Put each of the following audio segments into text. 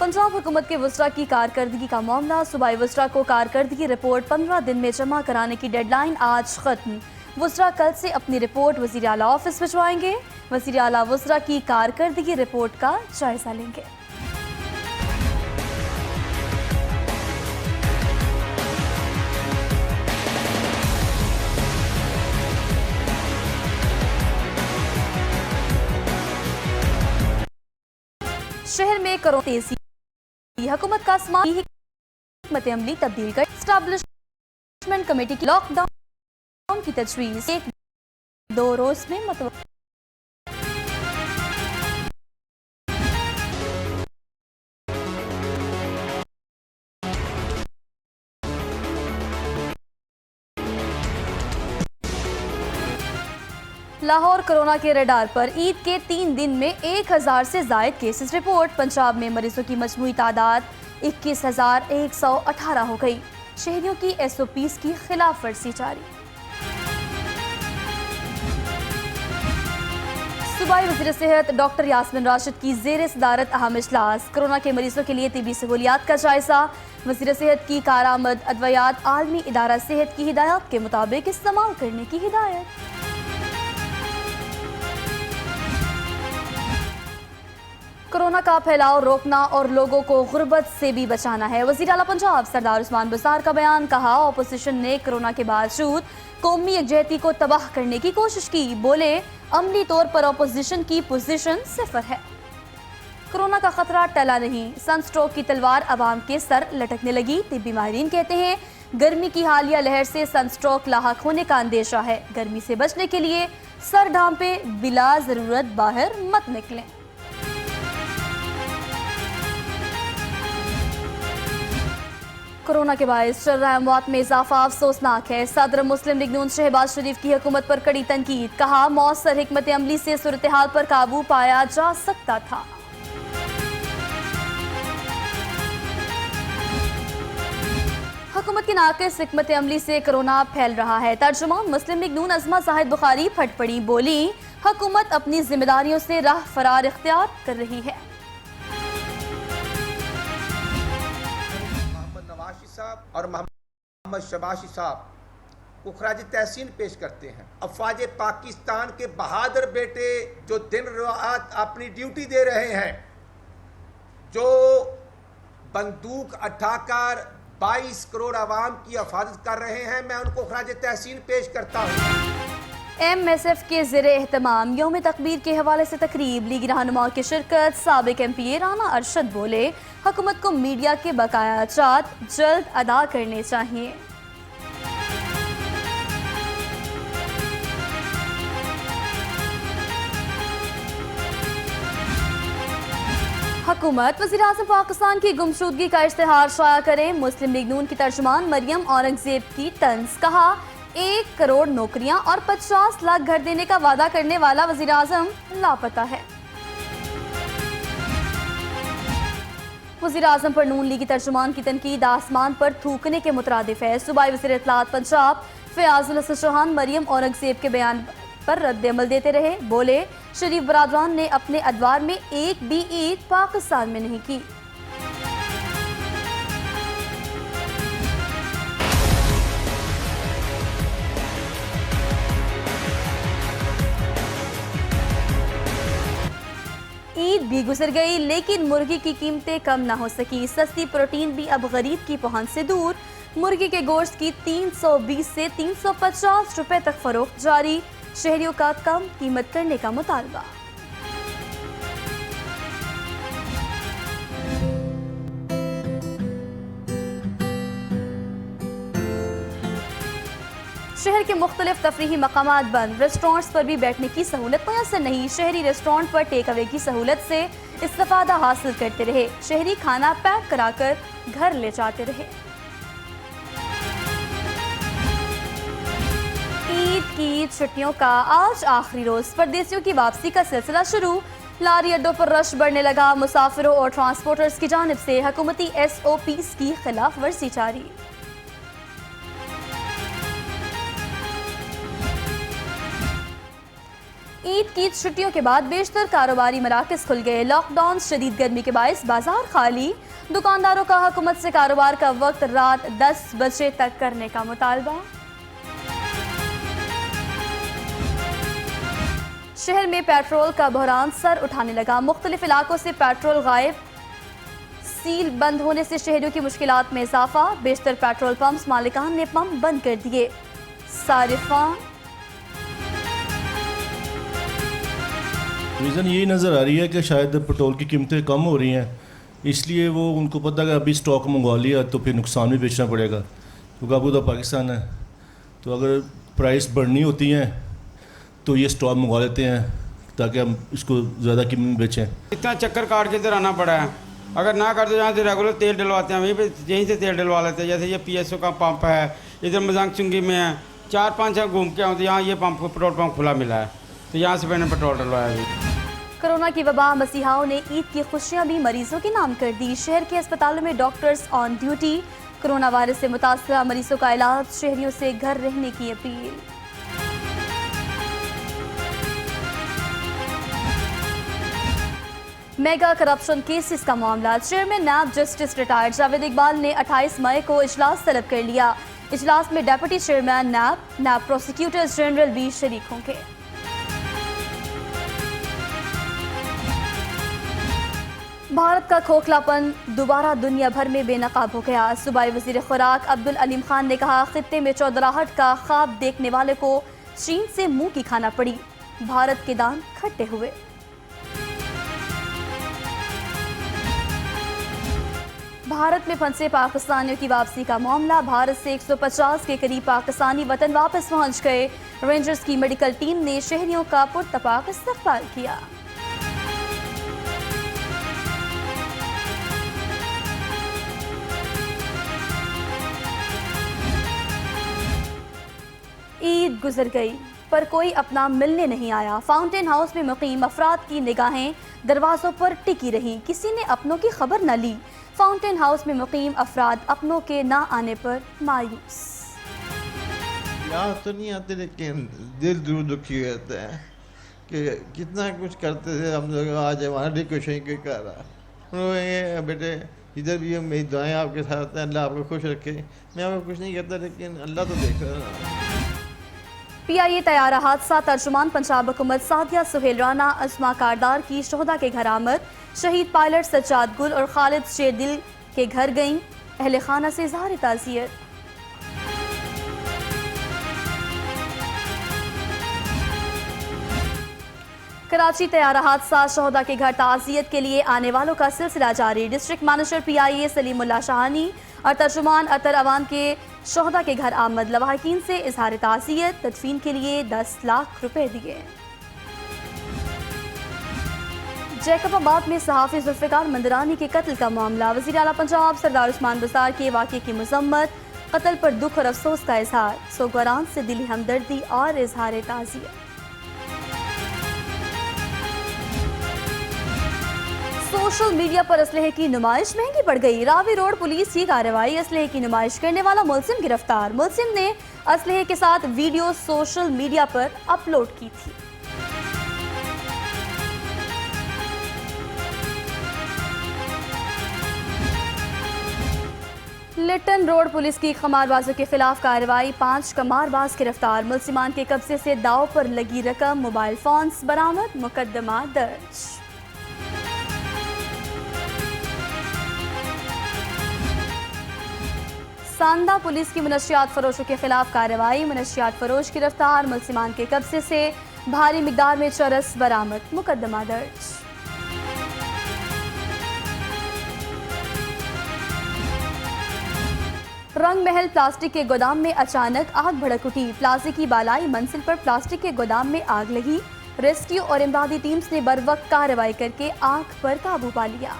पंजाब हुकूमत के वज़रा की कारकर्दगी का मामला। सूबाई वज़रा को कारकर्दगी रिपोर्ट 15 दिन में जमा कराने की डेडलाइन आज खत्म। वज़रा कल से अपनी रिपोर्ट वज़ीर आला ऑफिस भिजवाएंगे। वज़ीर आला वज़रा की कारकर्दगी रिपोर्ट का जायजा लेंगे। शहर में कोरोना तेजी, हुकूमत का हिकमत अमली तब्दील कर एस्टैब्लिशमेंट कमेटी की लॉकडाउन की तजवीज़ 1-2 रोज में मुतवक्किल। लाहौर कोरोना के रडार पर। ईद के 3 दिन में 1000 से जायद केसेस रिपोर्ट। पंजाब में मरीजों की मजमूई तादाद 21,118 हो गई। शहरियों की SOPs की खिलाफ वर्जी जारी। सूबाई वज़ीर सेहत डॉक्टर यास्मिन राशिद की ज़ेर सदारत अहम इजलास। कोरोना के मरीजों के लिए तिबी सहूलियात का जायजा। वज़ीर सेहत की कारआमद अद्वियात आलमी इदारा सेहत की हिदायत के मुताबिक इस्तेमाल करने की हिदायत। कोरोना का फैलाव रोकना और लोगों को गुर्बत से भी बचाना है। वज़ीर आला पंजाब सरदार उस्मान बज़दार का बयान। कहा, अपोजिशन ने कोरोना के बावजूद कौमी यकजहती को तबाह करने की कोशिश की। बोले, अमली तौर पर अपोजिशन की पोजीशन 0 है। कोरोना का खतरा टला नहीं। सनस्ट्रोक की तलवार अवाम के सर लटकने लगी। तिब्बी माहिरीन कहते हैं, गर्मी की हालिया लहर से सनस्ट्रोक लाहक होने का अंदेशा है। गर्मी से बचने के लिए सर ढांपे, बिला जरूरत बाहर मत निकलें। कोरोना के बायस चल रहा अमवात में इजाफा अफसोसनाक है। सदर मुस्लिम लीग नून शहबाज शरीफ की हुकूमत पर कड़ी तनकीद। कहा, मौसर हिकमत अमली से सूरत हाल पर काबू पाया जा सकता था। हुकूमत की नाक़िस हिकमत अमली से कोरोना फैल रहा है। तर्जुमान मुस्लिम लीग नून अज़मा ज़ाहिद बुखारी फट पड़ी। बोली, हुकूमत अपनी जिम्मेदारियों से राह फरार इख्तियार कर रही है। और मोहम्मद शबाशी साहब को खराज तहसीन पेश करते हैं। अफवाज पाकिस्तान के बहादुर बेटे जो दिन रात अपनी ड्यूटी दे रहे हैं, जो बंदूक उठाकर 22 करोड़ आवाम की हिफाजत कर रहे हैं, मैं उनको खराज तहसीन पेश करता हूँ। MSF के ज़ेरे एहतमाम यौम तकबीर के हवाले से तकरीब। लीगी रहनुमा की शिरकत। साबिक MPA राना अरशद बोले, हुकूमत को मीडिया के बकाया अचात जल्द अदा करने चाहिए। हुकूमत वज़ीर-ए-आज़म पाकिस्तान की गुमशुदगी का इश्तिहार शाया करे। मुस्लिम लीग नून की तर्जुमान मरियम औरंगजेब की तंज। कहा, 1 करोड़ नौकरियां और 50 लाख घर देने का वादा करने वाला वज़ीर आज़म लापता है। वज़ीर आज़म पर नून लीग की तर्जुमान की तनकीद आसमान पर थूकने के मुतरादिफ है। सूबाई वज़ीर इत्तलात पंजाब फयाजुल हसन चौहान मरियम औरंगजेब के बयान पर रद्द अमल देते रहे। बोले, शरीफ बरादरान ने अपने अदवार में एक भी ईद पाकिस्तान में नहीं की। ईद भी गुजर गई, लेकिन मुर्गी की कीमतें कम ना हो सकी। सस्ती प्रोटीन भी अब गरीब की पहुंच से दूर। मुर्गी के गोश्त की 320 से 350 रुपए तक फरोख्त जारी। शहरियों का कम कीमत करने का मुतालबा। शहर के मुख्तलिफ तफरीही मकामात बंद। रेस्टोरेंट्स पर भी बैठने की सहूलत मैसर नहीं। शहरी रेस्टोरेंट पर टेक अवे की सहूलत से इस्तिफादा हासिल करते रहे। शहरी खाना पैक कराकर घर ले जाते रहे। ईद की छुट्टियों का आज आखिरी रोज। परदेसियों की वापसी का सिलसिला शुरू। लारी अड्डों पर रश बढ़ने लगा। मुसाफिरों और ट्रांसपोर्टर्स की जानिब से हुकूमती SOPs की खिलाफ वर्जी जारी। ईद की छुट्टियों के बाद बेशतर कारोबारी मराकज़ खुल गए। लॉकडाउन, शदीद गर्मी के बायस बाजार खाली। दुकानदारों का हुकूमत से कारोबार का वक्त रात 10 बजे तक करने का मुतालबा। शहर में पेट्रोल का बहरान सर उठाने लगा। मुख्तलिफ इलाकों से पेट्रोल गायब। सील बंद होने से शहरियों की मुश्किलात में इजाफा। बेशतर पेट्रोल पंप्स मालिकान ने पंप बंद कर दिए। सारिफान रीज़न यही नज़र आ रही है कि शायद पेट्रोल की कीमतें कम हो रही हैं, इसलिए वो उनको पता है कि अभी स्टॉक मंगवा लिया तो फिर नुकसान भी बेचना पड़ेगा, क्योंकि आपको तो पाकिस्तान है, तो अगर प्राइस बढ़नी होती हैं तो ये स्टॉक मंगवा लेते हैं ताकि हम इसको ज़्यादा कीमत में बेचें। इतना चक्कर काट के इधर आना पड़ा है, अगर ना कर तो यहाँ से रेगुलर तेल डलवाते हैं, वहीं पे यहीं से तेल डलवा लेते हैं। जैसे ये PSO का पंप है, इधर मजाक चुंगी में है, 4-5 जगह घूम के आऊँ तो यहाँ ये पंप पेट्रोल पंप खुला मिला है, तो यहाँ से मैंने पेट्रोल डलवाया अभी। कोरोना की वबा मसीहाओं ने ईद की खुशियां भी मरीजों के नाम कर दी। शहर के अस्पतालों में doctors on duty. Corona virus से मुतासरा मरीजों का इलाज, शहरियों से घर रहने की अपील। मेगा करप्शन केसेस का मामला। Chairman NAB justice retired Javed Iqbal ने 28 मई को इजलास तलब कर लिया। इजलास में डिप्टी चेयरमैन नैब प्रोसिक्यूटर्स जनरल भी शरीक होंगे। भारत का खोखलापन दोबारा दुनिया भर में बेनकाब हो गया। सूबाई वजीर खुराक अब्दुल अलीम खान ने कहा, खित्ते में चौधराहट का ख्वाब देखने वाले को चीन से मुंह की खाना पड़ी। भारत के दान खट्टे हुए। भारत में फंसे पाकिस्तानियों की वापसी का मामला। भारत से 150 के करीब पाकिस्तानी वतन वापस पहुंच गए। रेंजर्स की मेडिकल टीम ने शहरियों का पुरतपाक इस्तकबाल किया। ईद गुजर गई पर कोई अपना मिलने नहीं आया। फाउंटेन हाउस में मुकीम अफराद की निगाहें दरवाज़ों पर टिकी रहीं, किसी ने अपनों की खबर न ली। फाउंटेन हाउस में मुकीम अफराद अपनों के ना आने पर मायूस। याद तो नहीं आते लेकिन दिल जरूर दुखी रहता है कि कितना कुछ करते थे हम लोग, आज हमारे लिए कुछ नहीं कर रहा। बेटे इधर भी मेरी दुआएं आपके साथ हैं, अल्लाह आपको खुश रखे। मैं आपको कुछ नहीं कहता लेकिन अल्लाह तो देख रहा है। PIA तैयारा हादसा। तर्जुमान पंजाब हुकूमत सादिया सुहेल राना अजमा कारदार की शोहदा के घर आमद। शहीद पायलट सज्जाद गुल और खालिद शेरदिल के घर गईं। अहले खाना से इज़हार ताज़ियत। कराची तैयारा हादसा। शोहदा के घर ताज़ियत के लिए आने वालों का सिलसिला जारी। District manager PIA Salimullah Shahani और तर्जुमान अतर अवान के शोहदा के घर आमद। लवाहिकीन से इजहार ताज़ियत। तदफीन के लिए 10 लाख रुपए दिए। जैकबाबाद में सहाफ़ी जुल्फ़िकार मंदरानी के कत्ल का मामला। वज़ीर आला पंजाब सरदार उस्मान बज़ार के वाक़े की मज़म्मत। कत्ल पर दुख और अफसोस का इजहार। सोगवारान से दिली हमदर्दी और इजहार ताज़ियत। सोशल मीडिया पर असलहे की नुमाइश महंगी पड़ गई। रावी रोड पुलिस की कार्रवाई। असलहे की नुमाइश करने वाला मुलजिम गिरफ्तार। मुलजिम ने असलहे के साथ वीडियो सोशल मीडिया पर अपलोड की थी। लिटन रोड पुलिस की कमारबाजों के खिलाफ कार्रवाई। 5 कमारबाज गिरफ्तार। मुलजिमान के कब्जे से दाव पर लगी रकम, मोबाइल फोन्स बरामद। मुकदमा दर्ज। सांदा पुलिस की मनशियात फरोशों के खिलाफ कार्रवाई। मनशियात फरोश गिरफ्तार। मुलजिमान के कब्जे से भारी मिकदार में चरस बरामद। मुकदमा दर्ज। रंग महल प्लास्टिक के गोदाम में अचानक आग भड़क उठी। प्लाजे की बालाई मंजिल पर प्लास्टिक के गोदाम में आग लगी। रेस्क्यू और इमदादी टीम्स ने बरवक्त कार्रवाई करके आग पर काबू पा लिया।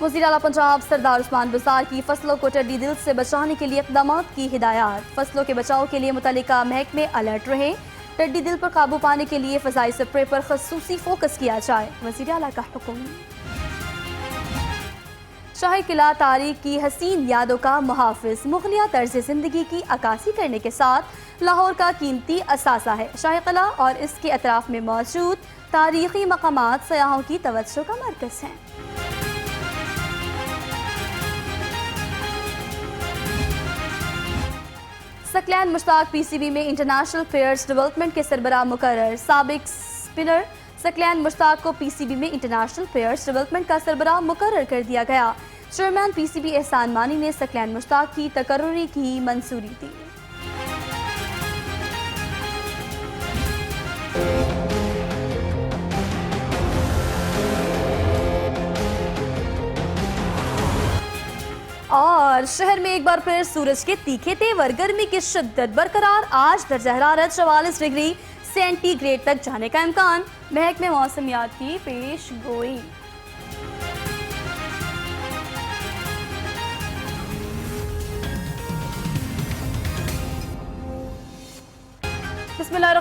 वज़ीर आला पंजाब सरदार उस्मान बज़ार की फसलों को टिड्डी दिल से बचाने के लिए इक़दामात की हिदायत। फसलों के बचाव के लिए मुतल्लिका महकमे अलर्ट रहे। टिड्डी दिल पर काबू पाने के लिए फ़ज़ाई स्प्रे पर खसूसी फोकस किया जाए। वज़ीर आला का हुक्म। शाही किला तारीख की हसीन यादों का मुहाफिज, मुगलिया तर्ज ज़िंदगी की अक्कासी करने के साथ लाहौर का कीमती असासा है। शाही किला और इसके अतराफ में मौजूद तारीखी मकामात सयाहों की तवज्जो का मरकज़ हैं। सकलैन मुश्ताक पीसीबी में इंटरनेशनल प्लेयर्स डेवलपमेंट के सरबराह मुकर्रर। साबिक स्पिनर सकलैन मुश्ताक को पीसीबी में इंटरनेशनल प्लेयर्स डेवलपमेंट का सरबराह मुकर्रर कर दिया गया। चेयरमैन पीसीबी एहसान मानी ने सकलैन मुश्ताक की तकर्रुरी की मंजूरी दी। और शहर में एक बार फिर सूरज के तीखे तेवर, गर्मी की शिद्दत बरकरार। आज दर्जा हरारत 44 डिग्री सेंटीग्रेड तक जाने का इम्कान, महकमे मौसमियात की पेश गोई। बिस्मिल्लाह।